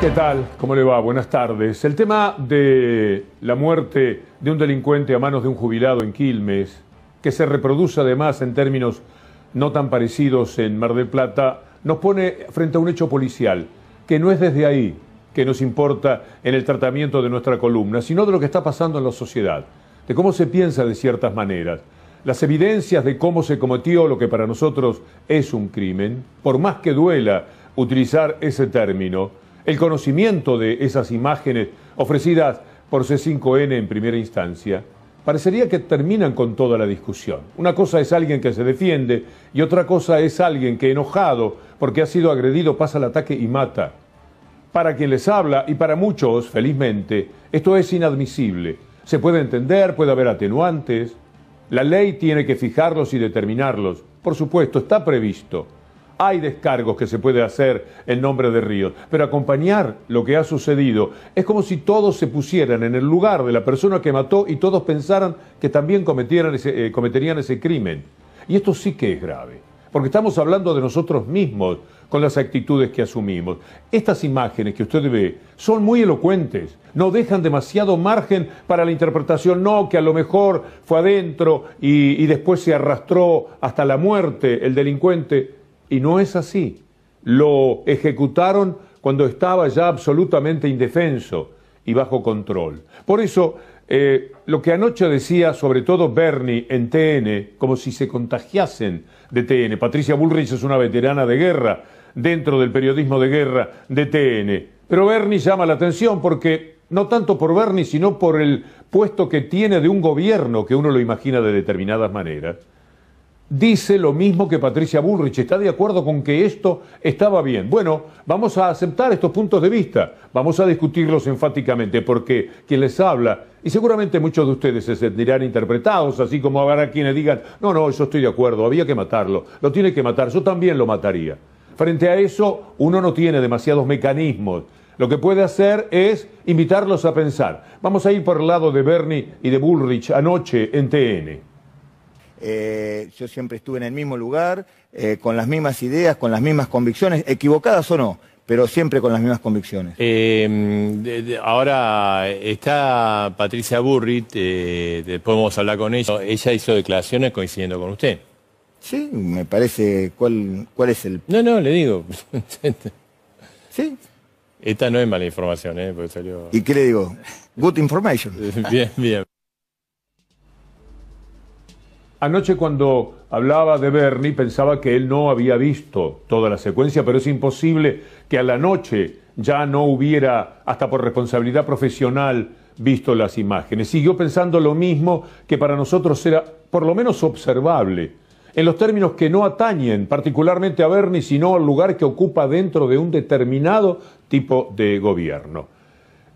¿Qué tal? ¿Cómo le va? Buenas tardes. El tema de la muerte de un delincuente a manos de un jubilado en Quilmes, que se reproduce además en términos no tan parecidos en Mar del Plata, nos pone frente a un hecho policial, que no es desde ahí que nos importa en el tratamiento de nuestra columna, sino de lo que está pasando en la sociedad, de cómo se piensa de ciertas maneras. Las evidencias de cómo se cometió lo que para nosotros es un crimen, por más que duela utilizar ese término, el conocimiento de esas imágenes ofrecidas por C5N en primera instancia, parecería que terminan con toda la discusión. Una cosa es alguien que se defiende y otra cosa es alguien que, enojado porque ha sido agredido, pasa al ataque y mata. Para quien les habla, y para muchos, felizmente, esto es inadmisible. Se puede entender, puede haber atenuantes. La ley tiene que fijarlos y determinarlos. Por supuesto, está previsto. Hay descargos que se puede hacer en nombre de Ríos, pero acompañar lo que ha sucedido es como si todos se pusieran en el lugar de la persona que mató y todos pensaran que también cometerían ese crimen. Y esto sí que es grave, porque estamos hablando de nosotros mismos con las actitudes que asumimos. Estas imágenes que usted ve son muy elocuentes, no dejan demasiado margen para la interpretación, no, que a lo mejor fue adentro y después se arrastró hasta la muerte el delincuente. Y no es así. Lo ejecutaron cuando estaba ya absolutamente indefenso y bajo control. Por eso, lo que anoche decía sobre todo Bernie en TN, como si se contagiasen de TN. Patricia Bullrich es una veterana de guerra dentro del periodismo de guerra de TN. Pero Bernie llama la atención porque, no tanto por Bernie, sino por el puesto que tiene de un gobierno que uno lo imagina de determinadas maneras. Dice lo mismo que Patricia Bullrich, está de acuerdo con que esto estaba bien. Bueno, vamos a aceptar estos puntos de vista, vamos a discutirlos enfáticamente, porque quien les habla, y seguramente muchos de ustedes se sentirán interpretados, así como habrá quienes digan, no, yo estoy de acuerdo, había que matarlo, lo tiene que matar, yo también lo mataría. Frente a eso, uno no tiene demasiados mecanismos. Lo que puede hacer es invitarlos a pensar. Vamos a ir por el lado de Bernie y de Bullrich anoche en TN. Yo siempre estuve en el mismo lugar, con las mismas ideas, con las mismas convicciones, equivocadas o no, pero siempre con las mismas convicciones. Ahora está Patricia Bullrich, después vamos a hablar con ella. Ella hizo declaraciones coincidiendo con usted. Sí, me parece, ¿cuál es el...? No, le digo. Sí. Esta no es mala información, porque salió... ¿Y qué le digo? Good information. Bien. Anoche cuando hablaba de Bernie pensaba que él no había visto toda la secuencia, pero es imposible que a la noche ya no hubiera, hasta por responsabilidad profesional, visto las imágenes. Siguió pensando lo mismo, que para nosotros era por lo menos observable, en los términos que no atañen particularmente a Bernie, sino al lugar que ocupa dentro de un determinado tipo de gobierno.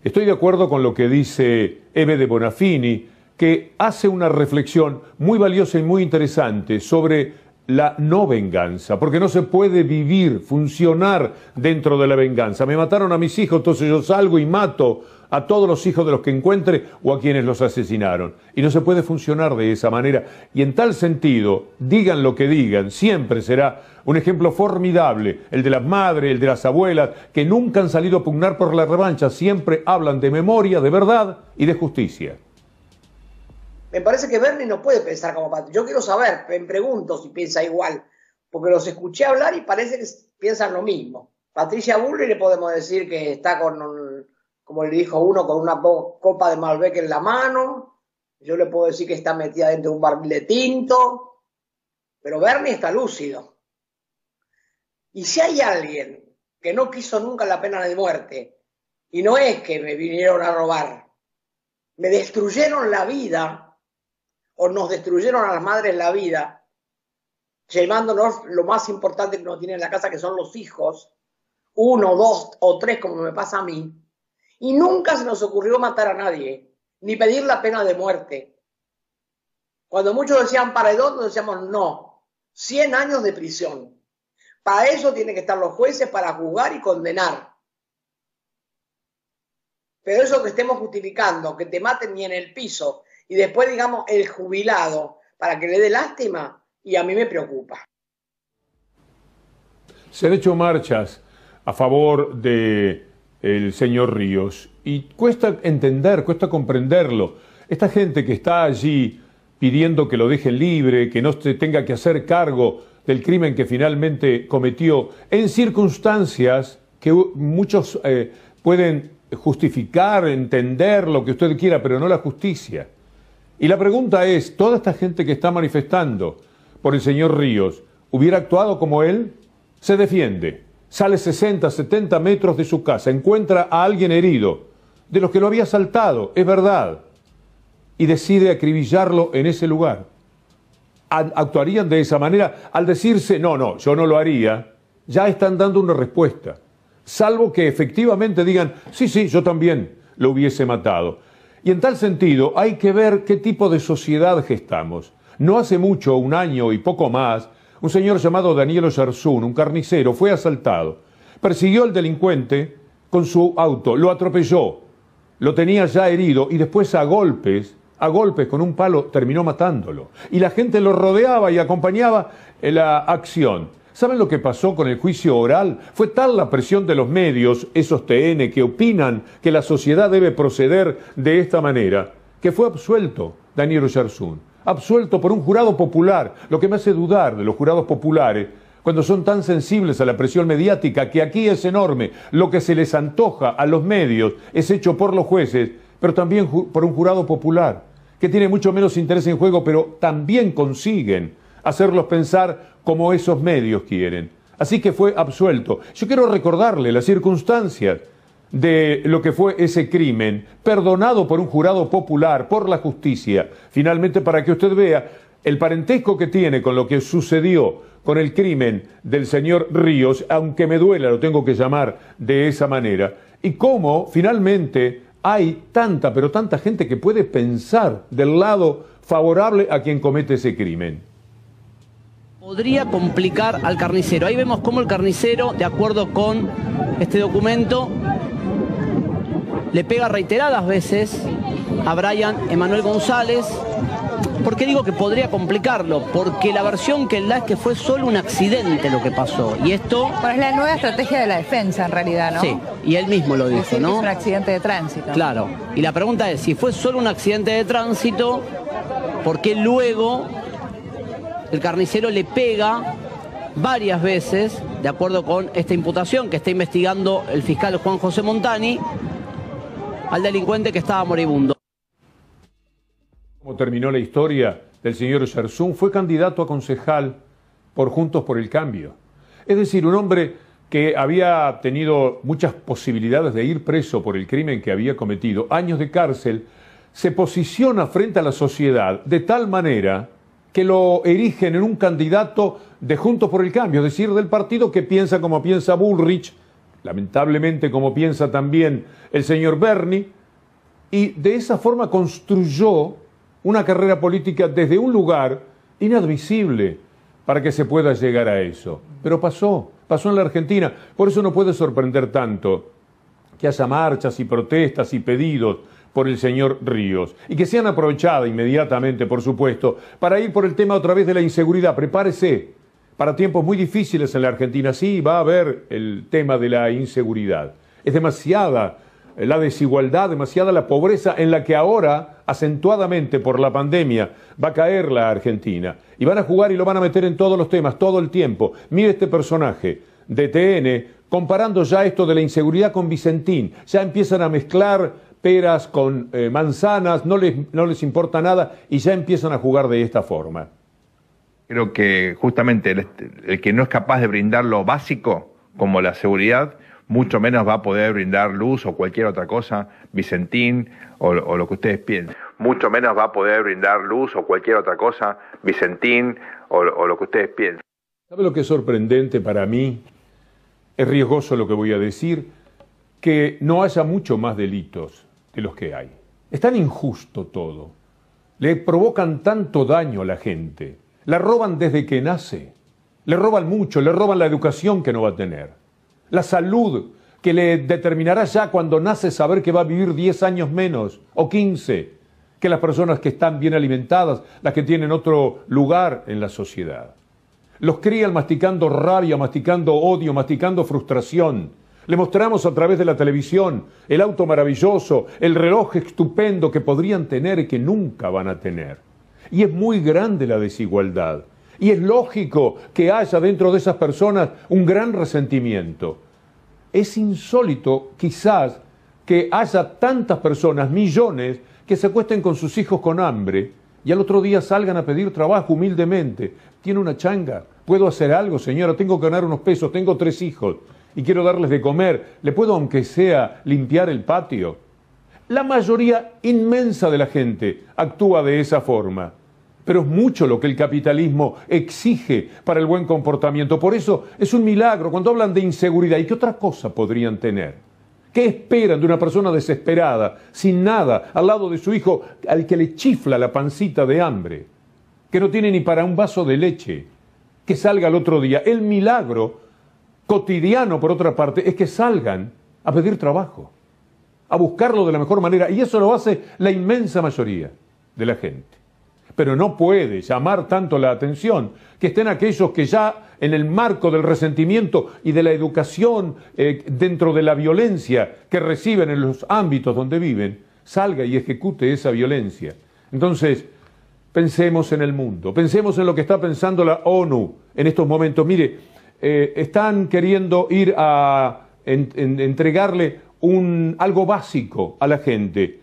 Estoy de acuerdo con lo que dice Eve de Bonafini, que hace una reflexión muy valiosa y muy interesante sobre la no venganza, porque no se puede vivir, funcionar dentro de la venganza. Me mataron a mis hijos, entonces yo salgo y mato a todos los hijos de los que encuentre o a quienes los asesinaron. Y no se puede funcionar de esa manera. Y en tal sentido, digan lo que digan, siempre será un ejemplo formidable, el de las madres, el de las abuelas, que nunca han salido a pugnar por la revancha, siempre hablan de memoria, de verdad y de justicia. Me parece que Bernie no puede pensar como Patricia. Yo quiero saber, me pregunto si piensa igual, porque los escuché hablar y parece que piensan lo mismo. Patricia Bullrich le podemos decir que está como le dijo uno, con una copa de Malbec en la mano. Yo le puedo decir que está metida dentro de un barril de tinto. Pero Bernie está lúcido. Y si hay alguien que no quiso nunca la pena de muerte, y no es que me vinieron a robar, me destruyeron la vida, o nos destruyeron a las madres la vida, llevándonos lo más importante que nos tiene en la casa, que son los hijos, 1, 2 o 3, como me pasa a mí, y nunca se nos ocurrió matar a nadie, ni pedir la pena de muerte. Cuando muchos decían paredón, nos decíamos no, 100 años de prisión. Para eso tienen que estar los jueces, para juzgar y condenar. Pero eso que estemos justificando, que te maten ni en el piso, y después, digamos, el jubilado, para que le dé lástima, y a mí me preocupa. Se han hecho marchas a favor de el señor Ríos. Y cuesta entender, cuesta comprenderlo. Esta gente que está allí pidiendo que lo dejen libre, que no se tenga que hacer cargo del crimen que finalmente cometió, en circunstancias que muchos pueden justificar, entender lo que usted quiera, pero no la justicia. Y la pregunta es, ¿toda esta gente que está manifestando por el señor Ríos hubiera actuado como él? Se defiende, sale 60, 70 metros de su casa, encuentra a alguien herido, de los que lo había asaltado, es verdad, y decide acribillarlo en ese lugar. ¿Actuarían de esa manera? Al decirse, no, yo no lo haría, ya están dando una respuesta. Salvo que efectivamente digan, sí, yo también lo hubiese matado. Y en tal sentido hay que ver qué tipo de sociedad gestamos. No hace mucho, un año y poco más, un señor llamado Daniel Oyarzún, un carnicero, fue asaltado. Persiguió al delincuente con su auto, lo atropelló, lo tenía ya herido y después a golpes con un palo terminó matándolo. Y la gente lo rodeaba y acompañaba en la acción. ¿Saben lo que pasó con el juicio oral? Fue tal la presión de los medios, esos TN, que opinan que la sociedad debe proceder de esta manera, que fue absuelto Daniel Oyarzún. Absuelto por un jurado popular. Lo que me hace dudar de los jurados populares, cuando son tan sensibles a la presión mediática, que aquí es enorme. Lo que se les antoja a los medios es hecho por los jueces, pero también por un jurado popular, que tiene mucho menos interés en juego, pero también consiguen hacerlos pensar como esos medios quieren. Así que fue absuelto. Yo quiero recordarle las circunstancias de lo que fue ese crimen, perdonado por un jurado popular, por la justicia, finalmente, para que usted vea el parentesco que tiene con lo que sucedió con el crimen del señor Ríos, aunque me duela, lo tengo que llamar de esa manera, y cómo finalmente hay tanta, pero tanta gente que puede pensar del lado favorable a quien comete ese crimen. Podría complicar al carnicero. Ahí vemos cómo el carnicero, de acuerdo con este documento, le pega reiteradas veces a Brian Emanuel González. ¿Por qué digo que podría complicarlo? Porque la versión que él da es que fue solo un accidente lo que pasó. Y esto... Pero es la nueva estrategia de la defensa, en realidad, ¿no? Sí, y él mismo lo dijo, decir, ¿no? Que es un accidente de tránsito. Claro. Y la pregunta es, si fue solo un accidente de tránsito, ¿por qué luego el carnicero le pega varias veces, de acuerdo con esta imputación que está investigando el fiscal Juan José Montani, al delincuente que estaba moribundo? Como terminó la historia del señor Oyarzún, fue candidato a concejal por Juntos por el Cambio. Es decir, un hombre que había tenido muchas posibilidades de ir preso por el crimen que había cometido, años de cárcel, se posiciona frente a la sociedad de tal manera que lo erigen en un candidato de Juntos por el Cambio, es decir, del partido que piensa como piensa Bullrich, lamentablemente como piensa también el señor Bernie, y de esa forma construyó una carrera política desde un lugar inadmisible para que se pueda llegar a eso. Pero pasó en la Argentina. Por eso no puede sorprender tanto que haya marchas y protestas y pedidos por el señor Ríos, y que sean aprovechadas inmediatamente, por supuesto, para ir por el tema otra vez de la inseguridad. Prepárese para tiempos muy difíciles en la Argentina. Sí, va a haber el tema de la inseguridad. Es demasiada la desigualdad, demasiada la pobreza en la que ahora, acentuadamente por la pandemia, va a caer la Argentina. Y van a jugar y lo van a meter en todos los temas, todo el tiempo. Mire este personaje de TN, comparando ya esto de la inseguridad con Vicentín. Ya empiezan a mezclar peras con manzanas, no les importa nada y ya empiezan a jugar de esta forma. Creo que justamente el que no es capaz de brindar lo básico, como la seguridad, mucho menos va a poder brindar luz o cualquier otra cosa, Vicentín o lo que ustedes piensen. Mucho menos va a poder brindar luz o cualquier otra cosa, Vicentín o lo que ustedes piensen. ¿Sabe lo que es sorprendente para mí? Es riesgoso lo que voy a decir, que no haya mucho más delitos de los que hay. Es tan injusto todo. Le provocan tanto daño a la gente. La roban desde que nace. Le roban mucho, le roban la educación que no va a tener. La salud que le determinará ya cuando nace saber que va a vivir 10 años menos o 15 que las personas que están bien alimentadas, las que tienen otro lugar en la sociedad. Los crían masticando rabia, masticando odio, masticando frustración. Le mostramos a través de la televisión el auto maravilloso, el reloj estupendo que podrían tener y que nunca van a tener. Y es muy grande la desigualdad. Y es lógico que haya dentro de esas personas un gran resentimiento. Es insólito, quizás, que haya tantas personas, millones, que se acuesten con sus hijos con hambre y al otro día salgan a pedir trabajo humildemente. ¿Tiene una changa? ¿Puedo hacer algo, señora? Tengo que ganar unos pesos, tengo 3 hijos y quiero darles de comer. ¿Le puedo, aunque sea, limpiar el patio? La mayoría inmensa de la gente actúa de esa forma. Pero es mucho lo que el capitalismo exige para el buen comportamiento. Por eso es un milagro cuando hablan de inseguridad. ¿Y qué otra cosa podrían tener? ¿Qué esperan de una persona desesperada, sin nada, al lado de su hijo, al que le chifla la pancita de hambre, que no tiene ni para un vaso de leche, que salga al otro día? El milagro cotidiano, por otra parte, es que salgan a pedir trabajo, a buscarlo de la mejor manera, y eso lo hace la inmensa mayoría de la gente. Pero no puede llamar tanto la atención que estén aquellos que ya en el marco del resentimiento y de la educación dentro de la violencia que reciben en los ámbitos donde viven, salga y ejecute esa violencia. Entonces, pensemos en el mundo, pensemos en lo que está pensando la ONU en estos momentos. Mire, están queriendo ir a entregarle algo básico a la gente,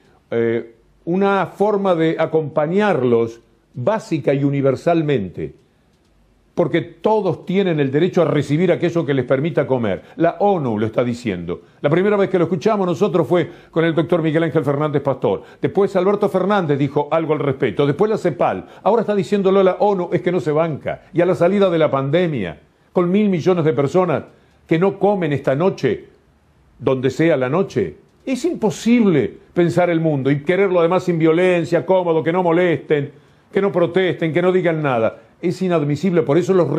una forma de acompañarlos básica y universalmente, porque todos tienen el derecho a recibir aquello que les permita comer. La ONU lo está diciendo. La primera vez que lo escuchamos nosotros fue con el doctor Miguel Ángel Fernández Pastor. Después Alberto Fernández dijo algo al respecto. Después la CEPAL. Ahora está diciéndolo la ONU, es que no se banca. Y a la salida de la pandemia, con 1.000 millones de personas que no comen esta noche, donde sea la noche, es imposible pensar el mundo y quererlo además sin violencia, cómodo, que no molesten, que no protesten, que no digan nada. Es inadmisible. Por eso los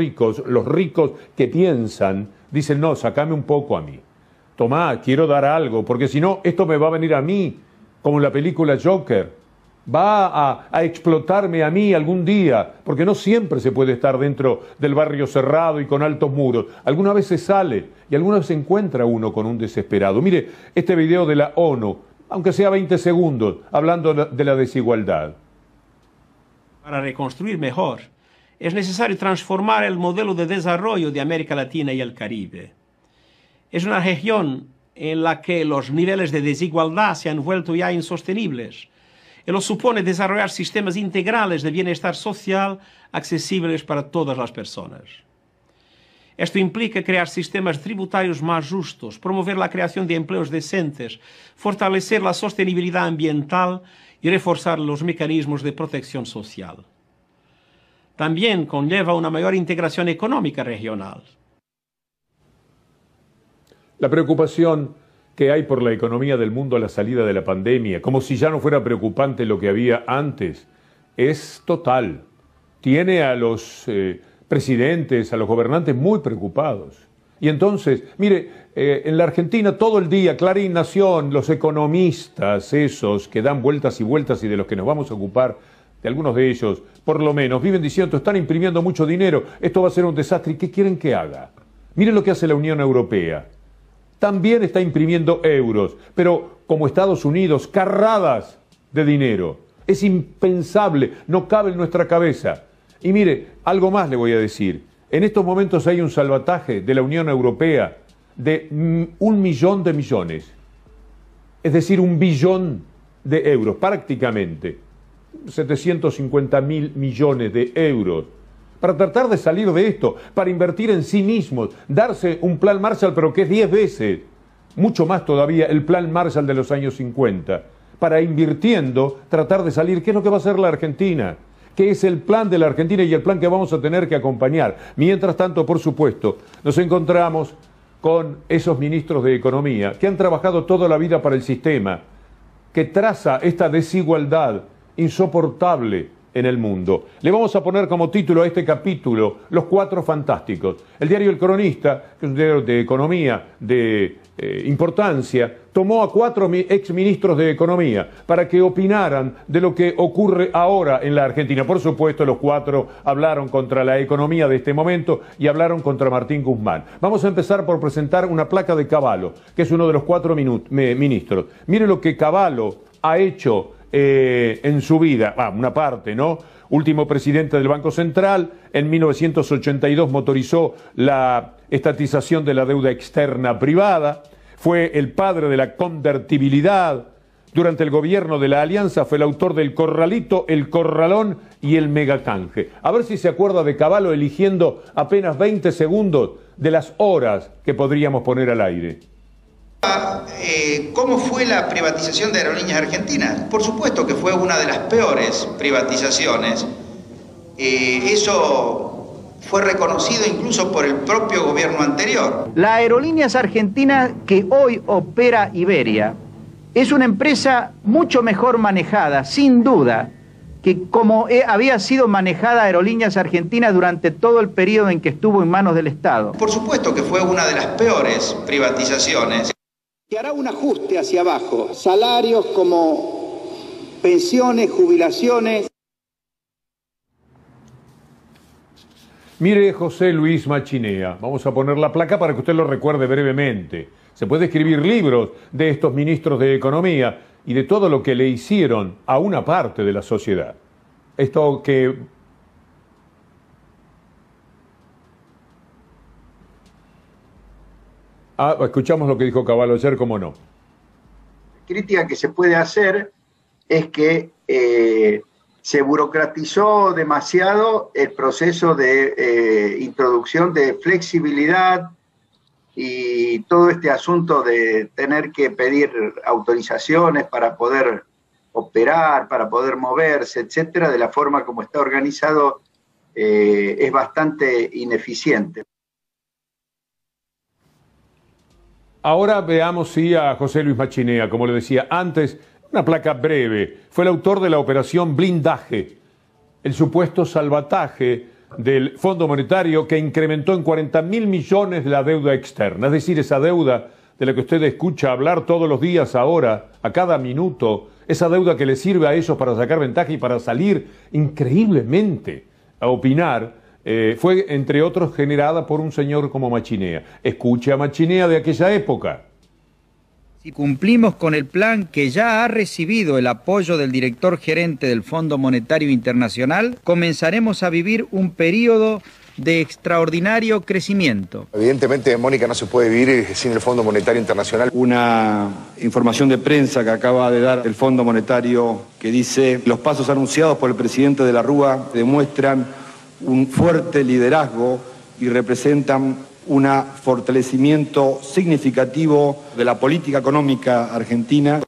ricos que piensan, dicen, no, sacame un poco a mí. Tomá, quiero dar algo, porque si no, esto me va a venir a mí, como en la película Joker. Va a explotarme a mí algún día, porque no siempre se puede estar dentro del barrio cerrado y con altos muros. Alguna vez se sale y alguna vez se encuentra uno con un desesperado. Mire, este video de la ONU, aunque sea 20 segundos, hablando de la desigualdad. Para reconstruir mejor, es necesario transformar el modelo de desarrollo de América Latina y el Caribe. Es una región en la que los niveles de desigualdad se han vuelto ya insostenibles. Ello supone desarrollar sistemas integrales de bienestar social accesibles para todas las personas. Esto implica crear sistemas tributarios más justos, promover la creación de empleos decentes, fortalecer la sostenibilidad ambiental y reforzar los mecanismos de protección social. También conlleva una mayor integración económica regional. La preocupación que hay por la economía del mundo a la salida de la pandemia, como si ya no fuera preocupante lo que había antes, es total. Tiene a los presidentes, a los gobernantes muy preocupados. Y entonces, mire, en la Argentina todo el día, Clarín, Nación, los economistas, esos que dan vueltas y vueltas y de los que nos vamos a ocupar, de algunos de ellos, por lo menos, viven diciendo, están imprimiendo mucho dinero, esto va a ser un desastre. ¿Y qué quieren que haga? Miren lo que hace la Unión Europea. También está imprimiendo euros, pero como Estados Unidos, carradas de dinero. Es impensable, no cabe en nuestra cabeza. Y mire, algo más le voy a decir. En estos momentos hay un salvataje de la Unión Europea de 1 millón de millones. Es decir, 1 billón de euros, prácticamente. 750.000 millones de euros. Para tratar de salir de esto, para invertir en sí mismos, darse un plan Marshall, pero que es 10 veces, mucho más todavía, el plan Marshall de los años 50. Para invirtiendo, tratar de salir. ¿Qué es lo que va a hacer la Argentina? ¿Qué es el plan de la Argentina y el plan que vamos a tener que acompañar? Mientras tanto, por supuesto, nos encontramos con esos ministros de Economía que han trabajado toda la vida para el sistema, que traza esta desigualdad insoportable en el mundo. Le vamos a poner como título a este capítulo Los Cuatro Fantásticos. El diario El Cronista, que es un diario de economía de importancia, tomó a 4 exministros de Economía para que opinaran de lo que ocurre ahora en la Argentina. Por supuesto, los 4 hablaron contra la economía de este momento y hablaron contra Martín Guzmán. Vamos a empezar por presentar una placa de Cavallo, que es uno de los 4 ministros. Mire lo que Cavallo ha hecho en su vida, una parte, ¿no? Último presidente del Banco Central, en 1982 motorizó la estatización de la deuda externa privada, fue el padre de la convertibilidad. Durante el gobierno de la Alianza fue el autor del corralito, el corralón y el megacanje. A ver si se acuerda de Cavallo eligiendo apenas 20 segundos de las horas que podríamos poner al aire. ¿Cómo fue la privatización de Aerolíneas Argentinas? Por supuesto que fue una de las peores privatizaciones. Eso fue reconocido incluso por el propio gobierno anterior. La Aerolíneas Argentinas que hoy opera Iberia es una empresa mucho mejor manejada, sin duda, que como había sido manejada Aerolíneas Argentinas durante todo el periodo en que estuvo en manos del Estado. Por supuesto que fue una de las peores privatizaciones. Que hará un ajuste hacia abajo, salarios como pensiones, jubilaciones. Mire, José Luis Machinea, vamos a poner la placa para que usted lo recuerde brevemente. Se puede escribir libros de estos ministros de Economía y de todo lo que le hicieron a una parte de la sociedad. Esto que... escuchamos lo que dijo Cavallo ayer, ¿cómo no? La crítica que se puede hacer es que se burocratizó demasiado el proceso de introducción de flexibilidad y todo este asunto de tener que pedir autorizaciones para poder operar, para poder moverse, etcétera, de la forma como está organizado es bastante ineficiente. Ahora veamos sí a José Luis Machinea, como le decía antes, una placa breve. Fue el autor de la operación Blindaje, el supuesto salvataje del Fondo Monetario que incrementó en 40.000 millones la deuda externa. Es decir, esa deuda de la que usted escucha hablar todos los días ahora, a cada minuto, esa deuda que le sirve a ellos para sacar ventaja y para salir increíblemente a opinar, fue, entre otros, generada por un señor como Machinea. Escuche a Machinea de aquella época. Si cumplimos con el plan que ya ha recibido el apoyo del director gerente del Fondo Monetario Internacional, comenzaremos a vivir un periodo de extraordinario crecimiento. Evidentemente, Mónica, no se puede vivir sin el Fondo Monetario Internacional. Una información de prensa que acaba de dar el Fondo Monetario que dice: los pasos anunciados por el presidente de la Rúa demuestran un fuerte liderazgo y representan un fortalecimiento significativo de la política económica argentina.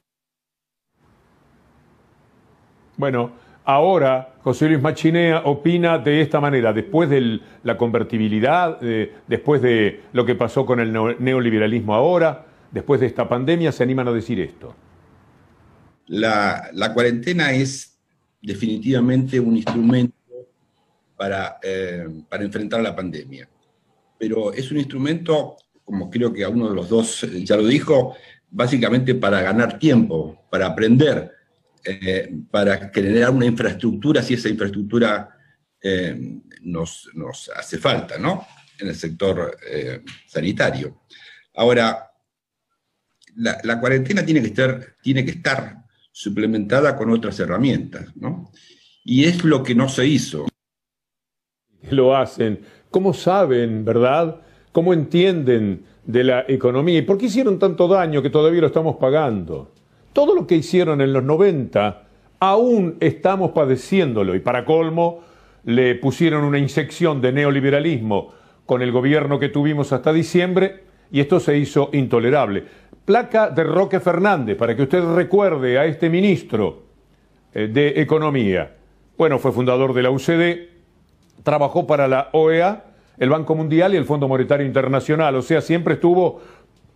Bueno, ahora José Luis Machinea opina de esta manera, después de la convertibilidad, después de lo que pasó con el neoliberalismo ahora, después de esta pandemia, se animan a decir esto. La cuarentena es definitivamente un instrumento para enfrentar la pandemia. Pero es un instrumento, como creo que a uno de los dos ya lo dijo, básicamente para ganar tiempo, para aprender, para generar una infraestructura, si esa infraestructura nos hace falta, ¿no? En el sector sanitario. Ahora, la cuarentena tiene que estar suplementada con otras herramientas, ¿no? Y es lo que no se hizo. Lo hacen. ¿Cómo saben, verdad? ¿Cómo entienden de la economía? ¿Y por qué hicieron tanto daño que todavía lo estamos pagando? Todo lo que hicieron en los 90, aún estamos padeciéndolo. Y para colmo, le pusieron una inyección de neoliberalismo con el gobierno que tuvimos hasta diciembre y esto se hizo intolerable. Placa de Roque Fernández, para que usted recuerde a este ministro de Economía. Bueno, fue fundador de la UCD, trabajó para la OEA, el Banco Mundial y el Fondo Monetario Internacional, o sea, siempre estuvo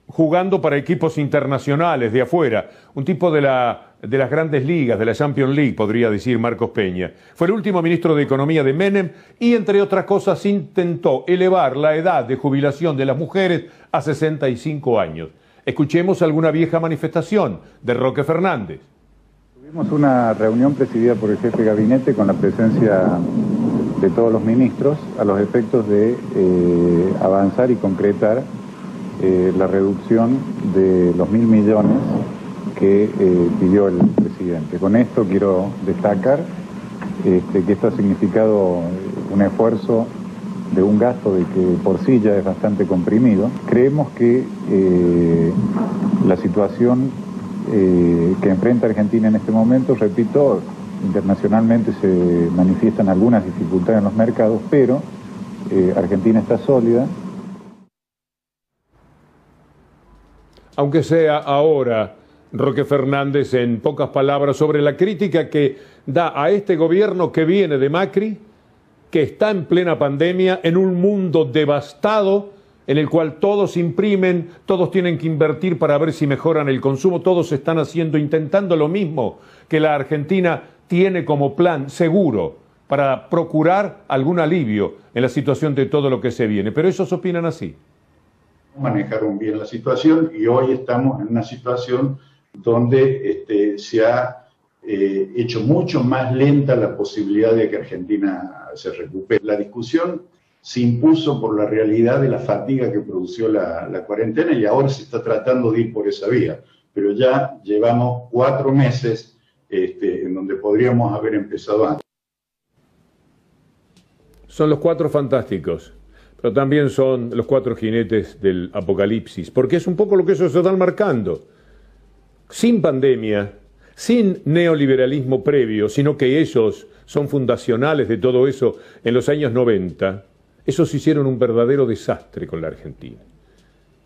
jugando para equipos internacionales de afuera, un tipo de las grandes ligas, de la Champions League, podría decir Marcos Peña. Fue el último ministro de Economía de Menem y, entre otras cosas, intentó elevar la edad de jubilación de las mujeres a 65 años. Escuchemos alguna vieja manifestación de Roque Fernández. Tuvimos una reunión presidida por el jefe de gabinete con la presencia de todos los ministros a los efectos de avanzar y concretar la reducción de los 1.000 millones que pidió el presidente. Con esto quiero destacar que esto ha significado un esfuerzo de un gasto de que por sí ya es bastante comprimido. Creemos que la situación que enfrenta Argentina en este momento, repito, internacionalmente se manifiestan algunas dificultades en los mercados, pero Argentina está sólida. Aunque sea ahora, Roque Fernández, en pocas palabras, sobre la crítica que da a este gobierno que viene de Macri, que está en plena pandemia, en un mundo devastado, en el cual todos imprimen, todos tienen que invertir para ver si mejoran el consumo, todos están haciendo, intentando lo mismo que la Argentina tiene como plan seguro para procurar algún alivio en la situación de todo lo que se viene. Pero ellos opinan así. Manejaron bien la situación y hoy estamos en una situación donde se ha hecho mucho más lenta la posibilidad de que Argentina se recupere. La discusión se impuso por la realidad de la fatiga que produció la cuarentena y ahora se está tratando de ir por esa vía. Pero ya llevamos 4 meses en donde podríamos haber empezado antes. Son los 4 fantásticos, pero también son los 4 jinetes del apocalipsis, porque es un poco lo que ellos se están marcando. Sin pandemia, sin neoliberalismo previo, sino que ellos son fundacionales de todo eso en los años 90, esos hicieron un verdadero desastre con la Argentina.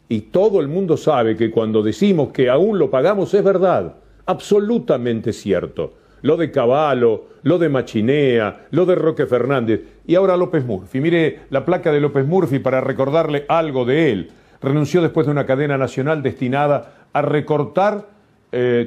Y todo el mundo sabe que cuando decimos que aún lo pagamos es verdad, absolutamente cierto. Lo de Cavallo, lo de Machinea, lo de Roque Fernández y ahora López Murphy. Mire la placa de López Murphy para recordarle algo de él. Renunció después de una cadena nacional destinada a recortar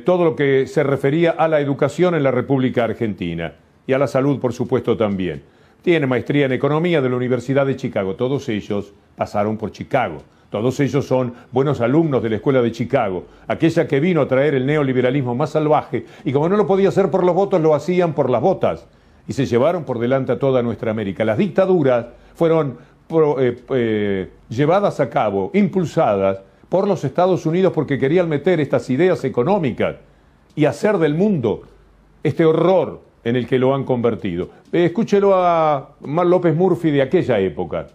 todo lo que se refería a la educación en la República Argentina y a la salud, por supuesto, también. Tiene maestría en economía de la Universidad de Chicago. Todos ellos pasaron por Chicago. Todos ellos son buenos alumnos de la Escuela de Chicago, aquella que vino a traer el neoliberalismo más salvaje, y como no lo podía hacer por los votos, lo hacían por las botas, y se llevaron por delante a toda nuestra América. Las dictaduras fueron llevadas a cabo, impulsadas por los Estados Unidos porque querían meter estas ideas económicas y hacer del mundo este horror en el que lo han convertido. Escúchelo a López Murphy de aquella época.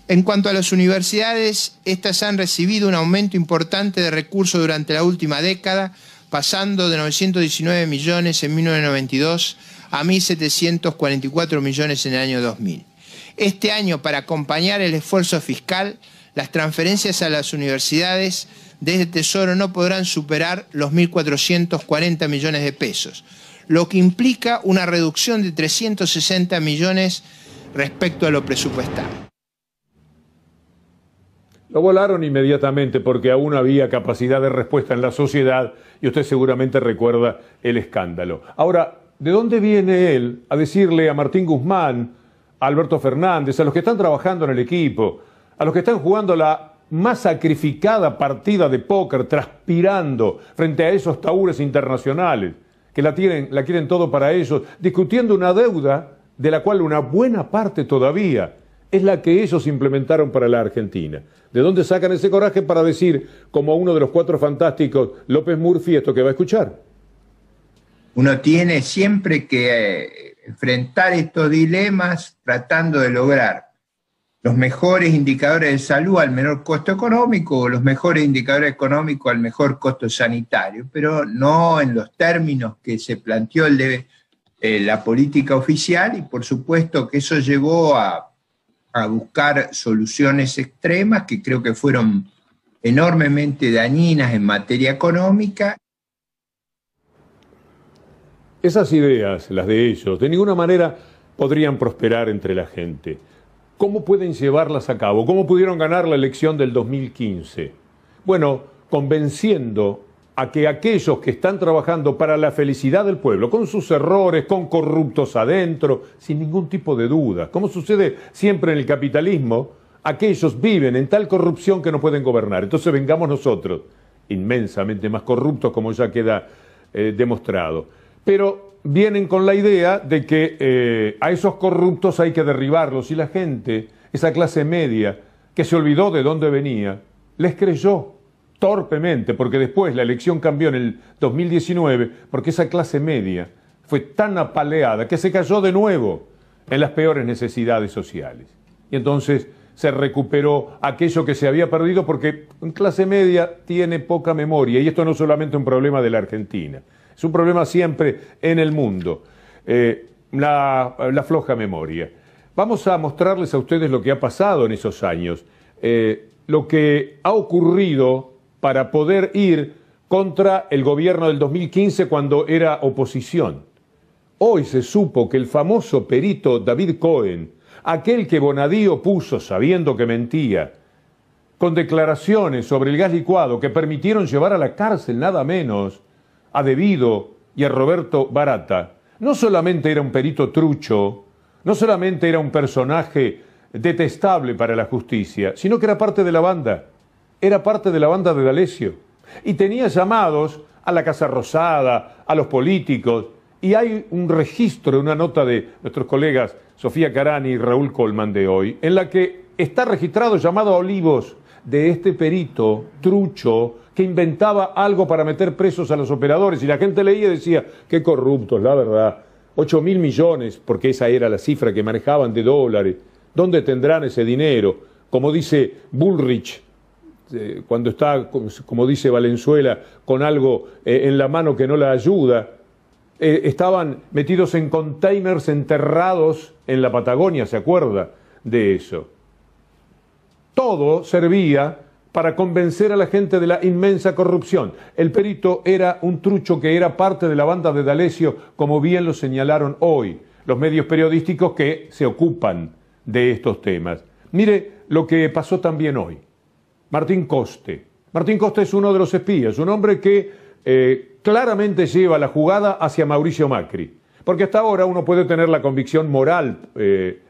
En cuanto a las universidades, estas han recibido un aumento importante de recursos durante la última década, pasando de 919 millones en 1992 a 1.744 millones en el año 2000. Este año, para acompañar el esfuerzo fiscal, las transferencias a las universidades desde Tesoro no podrán superar los 1.440 millones de pesos, lo que implica una reducción de 360 millones respecto a lo presupuestado. Lo volaron inmediatamente porque aún había capacidad de respuesta en la sociedad y usted seguramente recuerda el escándalo. Ahora, ¿de dónde viene él a decirle a Martín Guzmán, a Alberto Fernández, a los que están trabajando en el equipo, a los que están jugando la más sacrificada partida de póker, transpirando frente a esos taúres internacionales, que la quieren todo para ellos, discutiendo una deuda de la cual una buena parte todavía es la que ellos implementaron para la Argentina? ¿De dónde sacan ese coraje para decir, como uno de los 4 fantásticos, López Murphy, esto que va a escuchar? Uno tiene siempre que enfrentar estos dilemas tratando de lograr los mejores indicadores de salud al menor costo económico o los mejores indicadores económicos al mejor costo sanitario, pero no en los términos que se planteó la política oficial, y por supuesto que eso llevó a buscar soluciones extremas que creo que fueron enormemente dañinas en materia económica. Esas ideas, las de ellos, de ninguna manera podrían prosperar entre la gente. ¿Cómo pueden llevarlas a cabo? ¿Cómo pudieron ganar la elección del 2015? Bueno, convenciendo a que aquellos que están trabajando para la felicidad del pueblo, con sus errores, con corruptos adentro, sin ningún tipo de duda, como sucede siempre en el capitalismo, aquellos viven en tal corrupción que no pueden gobernar. Entonces vengamos nosotros, inmensamente más corruptos, como ya queda demostrado. Pero vienen con la idea de que a esos corruptos hay que derribarlos, y la gente, esa clase media que se olvidó de dónde venía, les creyó torpemente, porque después la elección cambió en el 2019, porque esa clase media fue tan apaleada que se cayó de nuevo en las peores necesidades sociales. Y entonces se recuperó aquello que se había perdido, porque clase media tiene poca memoria, y esto no es solamente un problema de la Argentina, es un problema siempre en el mundo, la floja memoria. Vamos a mostrarles a ustedes lo que ha pasado en esos años, lo que ha ocurrido para poder ir contra el gobierno del 2015 cuando era oposición. Hoy se supo que el famoso perito David Cohen, aquel que Bonadío puso sabiendo que mentía, con declaraciones sobre el gas licuado que permitieron llevar a la cárcel nada menos a De Vido y a Roberto Barata, no solamente era un perito trucho, no solamente era un personaje detestable para la justicia, sino que era parte de la banda de D'Alessio, y tenía llamados a la Casa Rosada, a los políticos, y hay un registro, una nota de nuestros colegas Sofía Carani y Raúl Colman de hoy, en la que está registrado llamado a Olivos de este perito trucho que inventaba algo para meter presos a los operadores, y la gente leía y decía, qué corruptos, la verdad, 8.000 millones, porque esa era la cifra que manejaban de dólares, ¿dónde tendrán ese dinero? Como dice Bullrich, cuando está, como dice Valenzuela, con algo en la mano que no la ayuda, estaban metidos en containers enterrados en la Patagonia, ¿se acuerda de eso? Todo servía para convencer a la gente de la inmensa corrupción. El perito era un trucho que era parte de la banda de D'Alessio, como bien lo señalaron hoy los medios periodísticos que se ocupan de estos temas. Mire lo que pasó también hoy. Martín Coste. Martín Coste es uno de los espías, un hombre que claramente lleva la jugada hacia Mauricio Macri. Porque hasta ahora uno puede tener la convicción moral,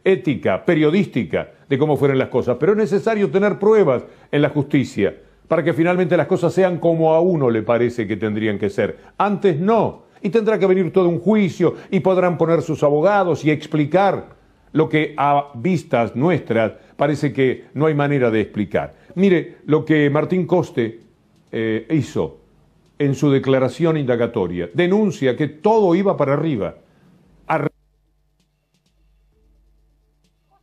ética, periodística de cómo fueron las cosas, pero es necesario tener pruebas en la justicia para que finalmente las cosas sean como a uno le parece que tendrían que ser. Antes no, y tendrá que venir todo un juicio y podrán poner sus abogados y explicar lo que a vistas nuestras parece que no hay manera de explicar. Mire lo que Martín Coste hizo en su declaración indagatoria. Denuncia que todo iba para arriba.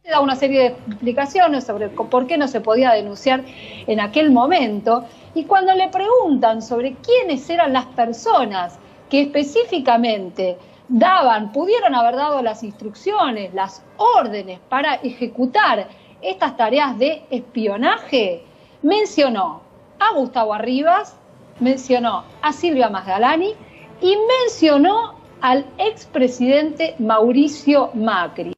Da una serie de explicaciones sobre por qué no se podía denunciar en aquel momento, y cuando le preguntan sobre quiénes eran las personas que específicamente pudieron haber dado las instrucciones, las órdenes para ejecutar estas tareas de espionaje, mencionó a Gustavo Arribas, mencionó a Silvia Masgalani y mencionó al expresidente Mauricio Macri.